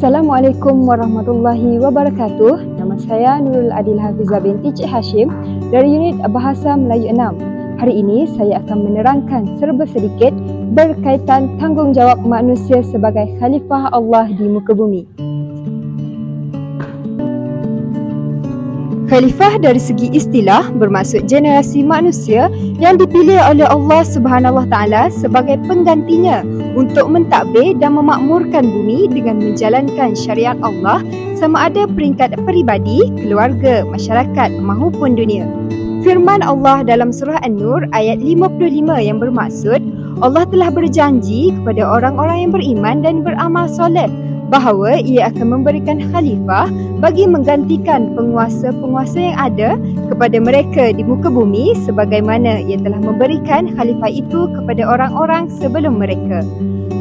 Assalamualaikum warahmatullahi wabarakatuh. Nama saya Nurul Adil Hafizah binti Cik Hashim dari unit Bahasa Melayu 6. Hari ini saya akan menerangkan serba sedikit berkaitan tanggungjawab manusia sebagai khalifah Allah di muka bumi. Khalifah dari segi istilah bermaksud generasi manusia yang dipilih oleh Allah Subhanahu Wa Taala sebagai penggantinya untuk mentadbir dan memakmurkan bumi dengan menjalankan syariat Allah sama ada peringkat peribadi, keluarga, masyarakat maupun dunia. Firman Allah dalam surah An-Nur ayat 55 yang bermaksud Allah telah berjanji kepada orang-orang yang beriman dan beramal soleh bahawa ia akan memberikan khalifah bagi menggantikan penguasa-penguasa yang ada kepada mereka di muka bumi sebagaimana ia telah memberikan khalifah itu kepada orang-orang sebelum mereka.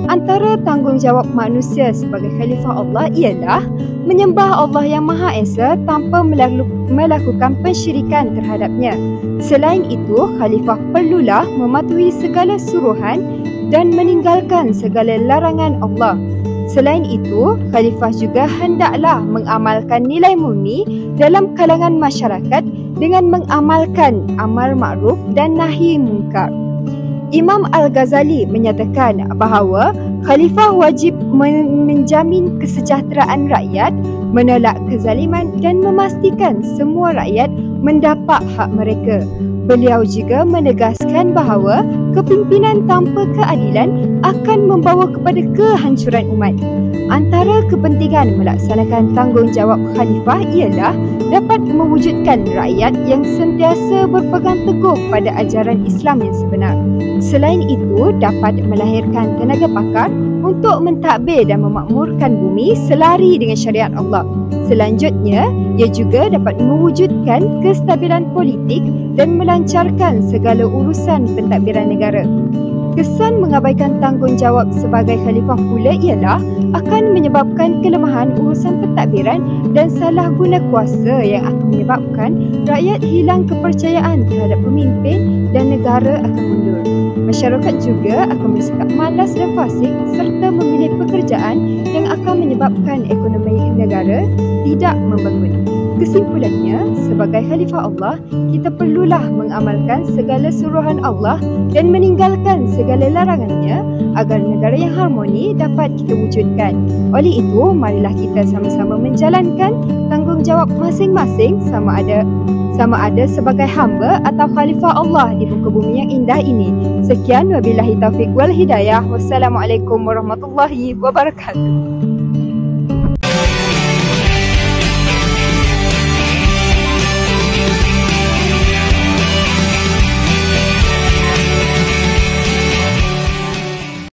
Antara tanggungjawab manusia sebagai khalifah Allah ialah menyembah Allah yang Maha Esa tanpa melakukan pensyirikan terhadapnya. Selain itu, khalifah perlulah mematuhi segala suruhan dan meninggalkan segala larangan Allah. Selain itu, khalifah juga hendaklah mengamalkan nilai murni dalam kalangan masyarakat dengan mengamalkan amar makruf dan nahi munkar. Imam Al-Ghazali menyatakan bahawa khalifah wajib menjamin kesejahteraan rakyat, menolak kezaliman dan memastikan semua rakyat mendapat hak mereka. Beliau juga menegaskan bahawa kepimpinan tanpa keadilan akan membawa kepada kehancuran umat. Antara kepentingan melaksanakan tanggungjawab khalifah ialah dapat mewujudkan rakyat yang sentiasa berpegang teguh pada ajaran Islam yang sebenar. Selain itu, dapat melahirkan tenaga pakar untuk mentadbir dan memakmurkan bumi selari dengan syariat Allah. Selanjutnya, ia juga dapat mewujudkan kestabilan politik dan melancarkan segala urusan pentadbiran negara. Kesan mengabaikan tanggungjawab sebagai khalifah pula ialah akan menyebabkan kelemahan urusan pentadbiran dan salah guna kuasa yang akan menyebabkan rakyat hilang kepercayaan terhadap pemimpin dan negara akan mundur. Masyarakat juga akan bersikap malas dan fasik serta memilih pekerjaan yang akan menyebabkan ekonomi negara tidak membangun. Kesimpulannya, sebagai khalifah Allah, kita perlulah mengamalkan segala suruhan Allah dan meninggalkan segala larangannya agar negara yang harmoni dapat kita wujudkan. Oleh itu, marilah kita sama-sama menjalankan tanggungjawab masing-masing sama ada sebagai hamba atau khalifah Allah di muka bumi yang indah ini. Sekian, wabillahi taufiq wal hidayah. Wassalamualaikum warahmatullahi wabarakatuh.